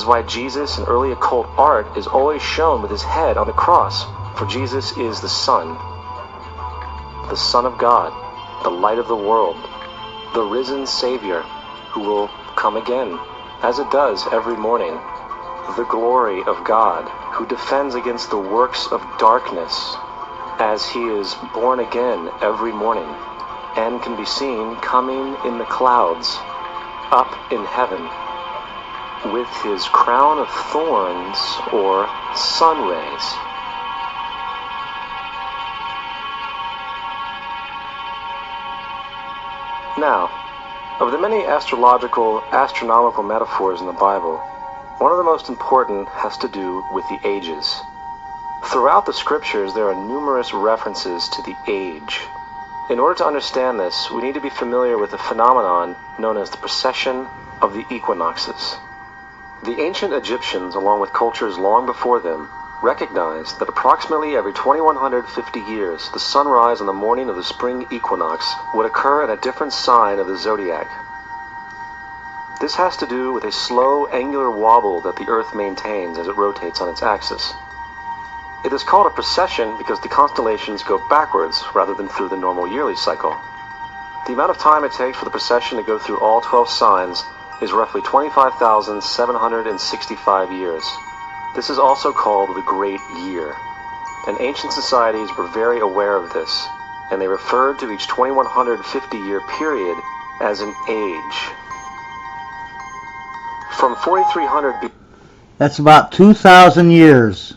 is why Jesus in early occult art is always shown with his head on the cross, for Jesus is the Son of God, the light of the world, the risen Savior who will come again, as it does every morning, the glory of God who defends against the works of darkness as he is born again every morning and can be seen coming in the clouds up in heaven with his crown of thorns or sun rays. Now, of the many astronomical metaphors in the Bible, one of the most important has to do with the ages. Throughout the scriptures, there are numerous references to the age. In order to understand this, we need to be familiar with a phenomenon known as the precession of the equinoxes. The ancient Egyptians, along with cultures long before them, recognized that approximately every 2150 years, the sunrise on the morning of the spring equinox would occur in a different sign of the zodiac. This has to do with a slow, angular wobble that the Earth maintains as it rotates on its axis. It is called a precession because the constellations go backwards rather than through the normal yearly cycle. The amount of time it takes for the precession to go through all 12 signs is roughly 25,765 years. This is also called the Great Year, and ancient societies were very aware of this, and they referred to each 2150-year period as an age. From 4300 That's about 2,000 years.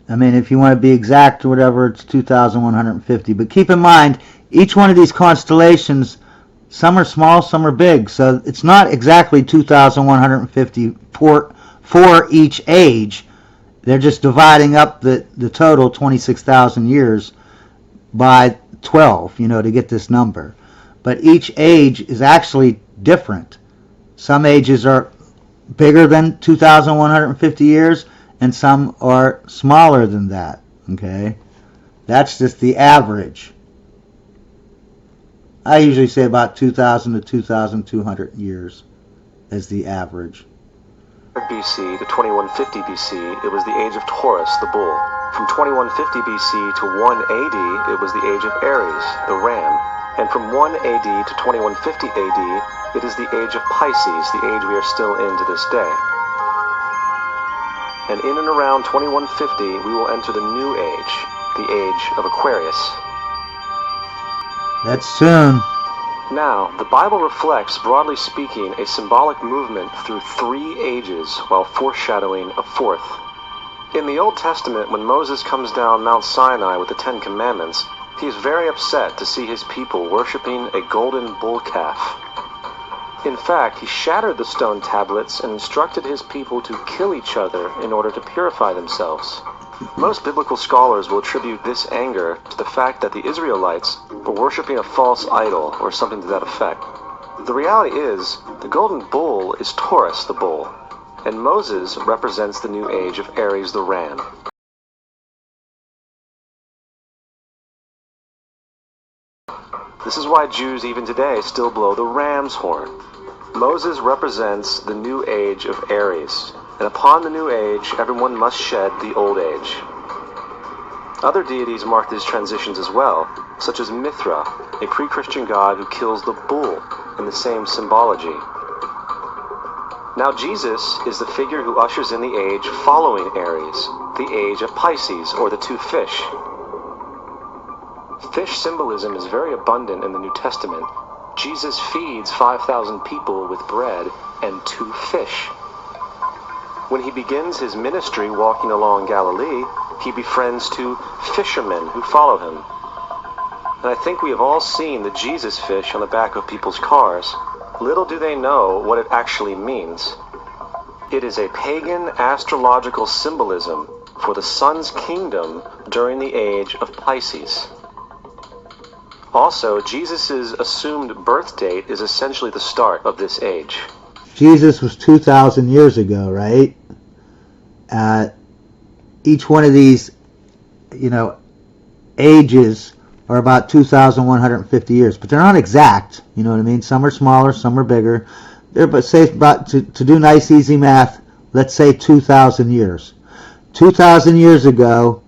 I mean, if you want to be exact or whatever, it's 2,150. But keep in mind, each one of these constellations, some are small, some are big. So it's not exactly 2,150 for each age. They're just dividing up the total 26,000 years by 12, to get this number. But each age is actually different. Some ages are bigger than 2,150 years, and some are smaller than that. Okay? That's just the average. I usually say about 2,000 to 2,200 years as the average. BC to 2150 BC, it was the age of Taurus, the bull. From 2150 BC to 1 AD, it was the age of Aries, the ram. And from 1 AD to 2150 AD, it is the age of Pisces, the age we are still in to this day. And in and around 2150, we will enter the new age, the age of Aquarius. That's soon. Now, the Bible reflects, broadly speaking, a symbolic movement through 3 ages while foreshadowing a 4th. In the Old Testament, when Moses comes down Mount Sinai with the 10 Commandments, he is very upset to see his people worshiping a golden bull calf. In fact, he shattered the stone tablets and instructed his people to kill each other in order to purify themselves. Most biblical scholars will attribute this anger to the fact that the Israelites were worshiping a false idol or something to that effect. The reality is, the golden bull is Taurus the bull, and Moses represents the new age of Aries the ram. This is why Jews even today still blow the ram's horn. Moses represents the new age of Aries, and upon the new age, everyone must shed the old age. Other deities mark these transitions as well, such as Mithra, a pre-Christian god who kills the bull in the same symbology. Now Jesus is the figure who ushers in the age following Aries, the age of Pisces, or the 2 fish. Fish symbolism is very abundant in the New Testament. Jesus feeds 5,000 people with bread and 2 fish. When he begins his ministry walking along Galilee, he befriends 2 fishermen who follow him. And I think we have all seen the Jesus fish on the back of people's cars. Little do they know what it actually means. It is a pagan astrological symbolism for the sun's kingdom during the age of Pisces. Also, Jesus' assumed birth date is essentially the start of this age. Jesus was 2,000 years ago, right? Each one of these, ages are about 2,150 years, but they're not exact. You know what I mean? Some are smaller, some are bigger. But say about to do nice, easy math, let's say 2,000 years. 2,000 years ago,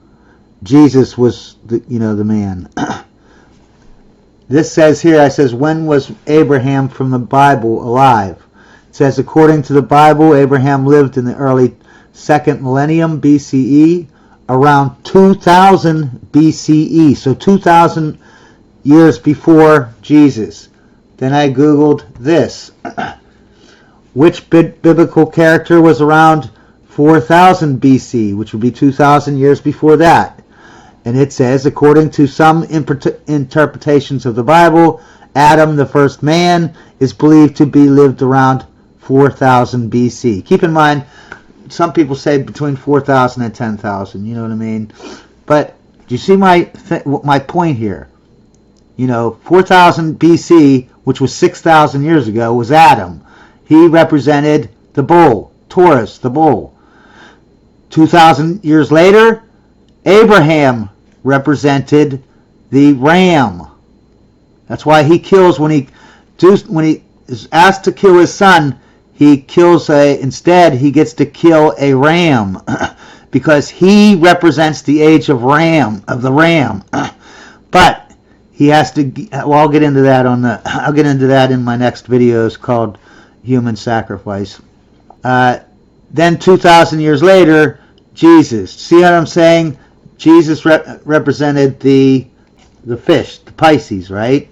Jesus was the man. This says here, I says, when was Abraham from the Bible alive? It says, according to the Bible, Abraham lived in the early 2nd millennium BCE, around 2000 BCE, so 2,000 years before Jesus. Then I Googled this. Which biblical character was around 4000 BC, which would be 2,000 years before that? And it says, according to some interpretations of the Bible, Adam, the first man, is believed to be lived around 4000 BC. Keep in mind, some people say between 4,000 and 10,000, you know what I mean? But do you see my point here? 4,000 BC, which was 6,000 years ago, was Adam. He represented the bull, Taurus, the bull. 2,000 years later, Abraham represented the ram. That's why he kills when he is asked to kill his son. He kills instead he gets to kill a ram because he represents the age of the ram. But he has to. Well, I'll get into that in my next videos called Human Sacrifice. Then 2,000 years later, Jesus. See what I'm saying? Jesus represented the fish, the Pisces, right?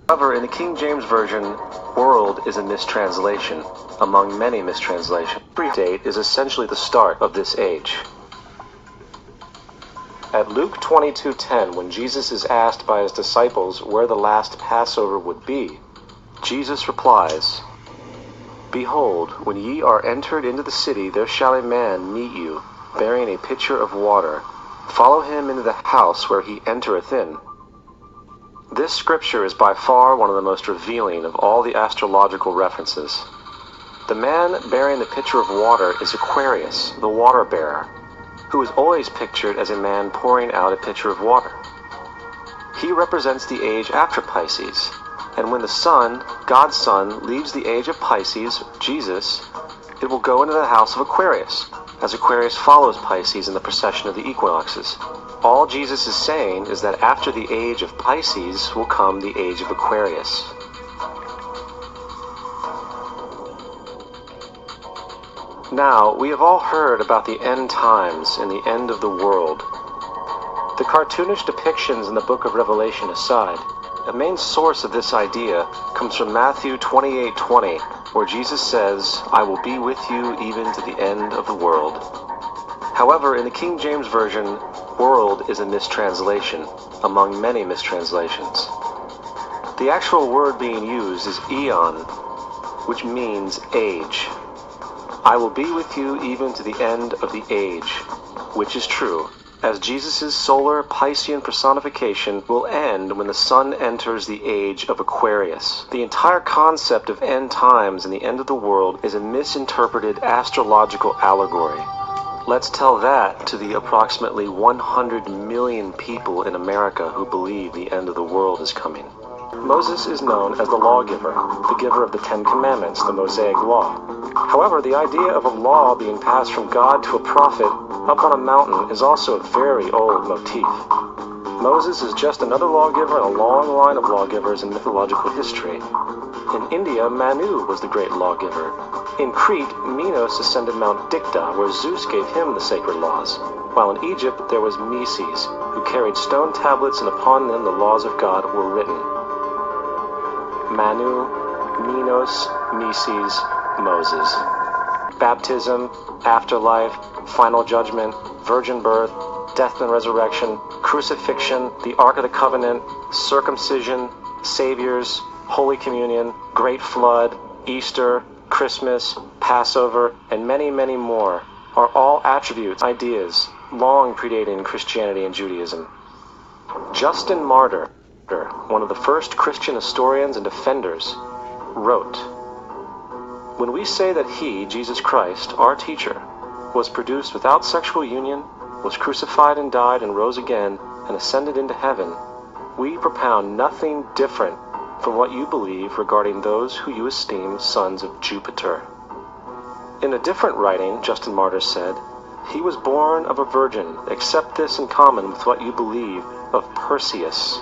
However, in the King James Version, world is a mistranslation, among many mistranslations. Every date is essentially the start of this age. At Luke 22:10, when Jesus is asked by his disciples where the last Passover would be, Jesus replies, "Behold, when ye are entered into the city, there shall a man meet you, bearing a pitcher of water. Follow him into the house where he entereth in." This scripture is by far one of the most revealing of all the astrological references. The man bearing the pitcher of water is Aquarius, the water bearer, who is always pictured as a man pouring out a pitcher of water. He represents the age after Pisces, and when the sun, God's Son, leaves the age of Pisces, Jesus, it will go into the house of Aquarius, as Aquarius follows Pisces in the precession of the equinoxes. All Jesus is saying is that after the age of Pisces will come the age of Aquarius. Now, we have all heard about the end times and the end of the world. The cartoonish depictions in the book of Revelation aside, a main source of this idea comes from Matthew 28:20, where Jesus says, "I will be with you even to the end of the world." However, in the King James Version, world is a mistranslation, among many mistranslations. The actual word being used is eon, which means age. I will be with you even to the end of the age, which is true, as Jesus' solar Piscean personification will end when the sun enters the age of Aquarius. The entire concept of end times and the end of the world is a misinterpreted astrological allegory. Let's tell that to the approximately 100 million people in America who believe the end of the world is coming. Moses is known as the lawgiver, the giver of the Ten Commandments, the Mosaic Law. However, the idea of a law being passed from God to a prophet up on a mountain is also a very old motif. Moses is just another lawgiver in a long line of lawgivers in mythological history. In India, Manu was the great lawgiver. In Crete, Minos ascended Mount Dicta, where Zeus gave him the sacred laws. While in Egypt, there was Meses, who carried stone tablets and upon them the laws of God were written. Manu, Minos, Meses, Moses. Baptism, afterlife, final judgment, virgin birth, death and resurrection, crucifixion, the Ark of the Covenant, circumcision, saviors, Holy Communion, Great Flood, Easter, Christmas, Passover, and many, many more are all attributes, ideas, long predating Christianity and Judaism. Justin Martyr, one of the first Christian historians and defenders, wrote, "When we say that he, Jesus Christ, our teacher, was produced without sexual union, was crucified and died and rose again and ascended into heaven, we propound nothing different from what you believe regarding those who you esteem sons of Jupiter." In a different writing, Justin Martyr said, "He was born of a virgin, except this in common with what you believe of Perseus."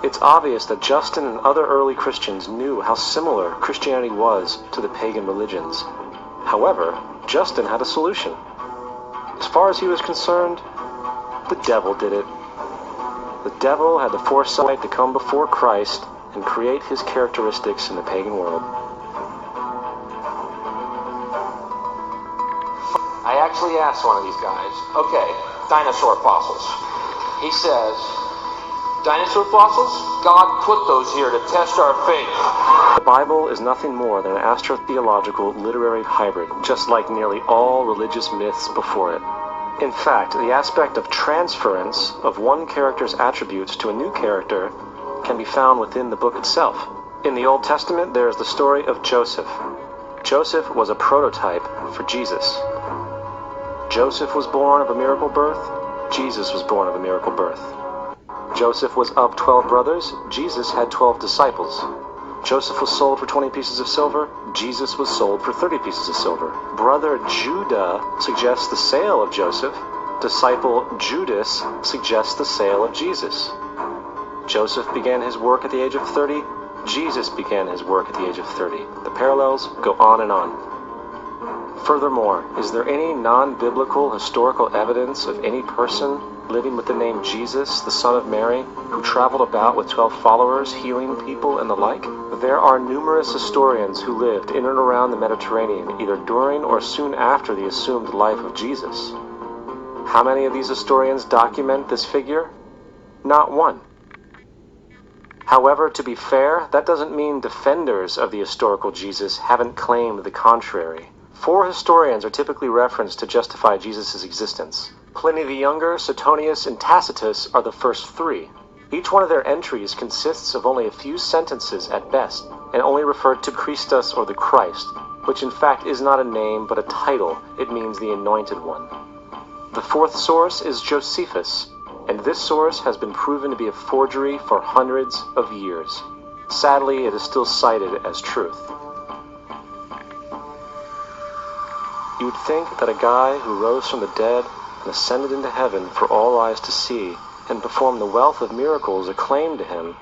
It's obvious that Justin and other early Christians knew how similar Christianity was to the pagan religions. However, Justin had a solution. As far as he was concerned, the devil did it. The devil had the foresight to come before Christ and create his characteristics in the pagan world. I actually asked one of these guys, okay, dinosaur fossils. He says, dinosaur fossils? God put those here to test our faith. The Bible is nothing more than an astrotheological literary hybrid, just like nearly all religious myths before it. In fact, the aspect of transference of one character's attributes to a new character can be found within the book itself. In the Old Testament, there is the story of Joseph. Joseph was a prototype for Jesus. Joseph was born of a miracle birth. Jesus was born of a miracle birth. Joseph was of 12 brothers. Jesus had 12 disciples. Joseph was sold for 20 pieces of silver. Jesus was sold for 30 pieces of silver. Brother Judah suggests the sale of Joseph. Disciple Judas suggests the sale of Jesus. Joseph began his work at the age of 30. Jesus began his work at the age of 30. The parallels go on and on. Furthermore, is there any non-biblical historical evidence of any person living with the name Jesus, the son of Mary, who traveled about with 12 followers, healing people and the like? There are numerous historians who lived in and around the Mediterranean, either during or soon after the assumed life of Jesus. How many of these historians document this figure? Not one. However, to be fair, that doesn't mean defenders of the historical Jesus haven't claimed the contrary. 4 historians are typically referenced to justify Jesus' existence. Pliny the Younger, Suetonius, and Tacitus are the first 3. Each one of their entries consists of only a few sentences at best, and only referred to Christus or the Christ, which in fact is not a name but a title. It means the Anointed One. The 4th source is Josephus, and this source has been proven to be a forgery for hundreds of years. Sadly, it is still cited as truth. You would think that a guy who rose from the dead and ascended into heaven for all eyes to see and performed the wealth of miracles acclaimed to him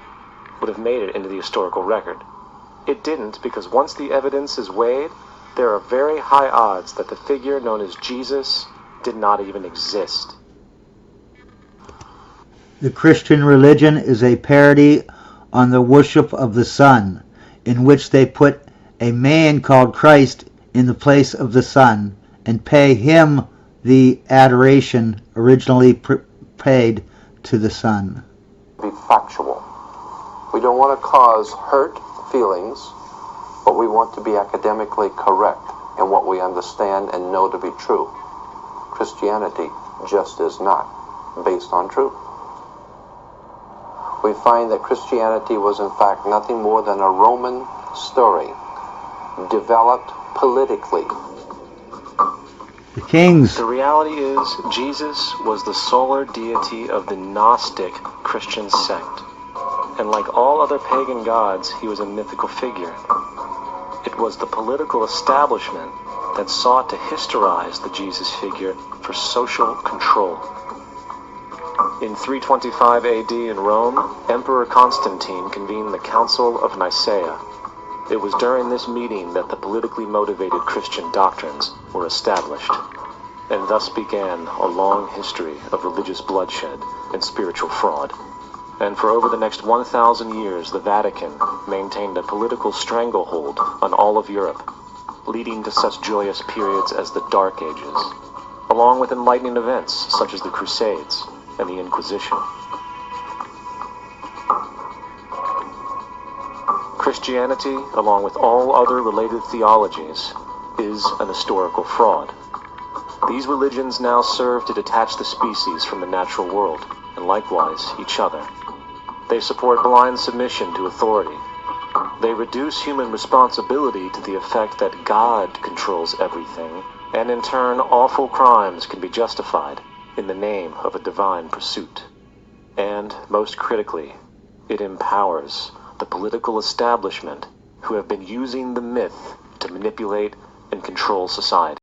would have made it into the historical record. It didn't, because once the evidence is weighed, there are very high odds that the figure known as Jesus did not even exist. The Christian religion is a parody on the worship of the Son, in which they put a man called Christ in the place of the Son and pay him the adoration originally paid to the Son. Be factual. We don't want to cause hurt feelings, but we want to be academically correct in what we understand and know to be true. Christianity just is not based on truth. We find that Christianity was in fact nothing more than a Roman story developed politically. The kings. The reality is, Jesus was the solar deity of the Gnostic Christian sect. And like all other pagan gods, he was a mythical figure. It was the political establishment that sought to historize the Jesus figure for social control. In 325 AD in Rome, Emperor Constantine convened the Council of Nicaea. It was during this meeting that the politically motivated Christian doctrines were established, and thus began a long history of religious bloodshed and spiritual fraud. And for over the next 1,000 years, the Vatican maintained a political stranglehold on all of Europe, leading to such joyous periods as the Dark Ages, along with enlightening events such as the Crusades and the Inquisition. Christianity, along with all other related theologies, is an historical fraud. These religions now serve to detach the species from the natural world, and likewise each other. They support blind submission to authority. They reduce human responsibility to the effect that God controls everything, and in turn awful crimes can be justified in the name of a divine pursuit. And, most critically, it empowers the political establishment who have been using the myth to manipulate and control society.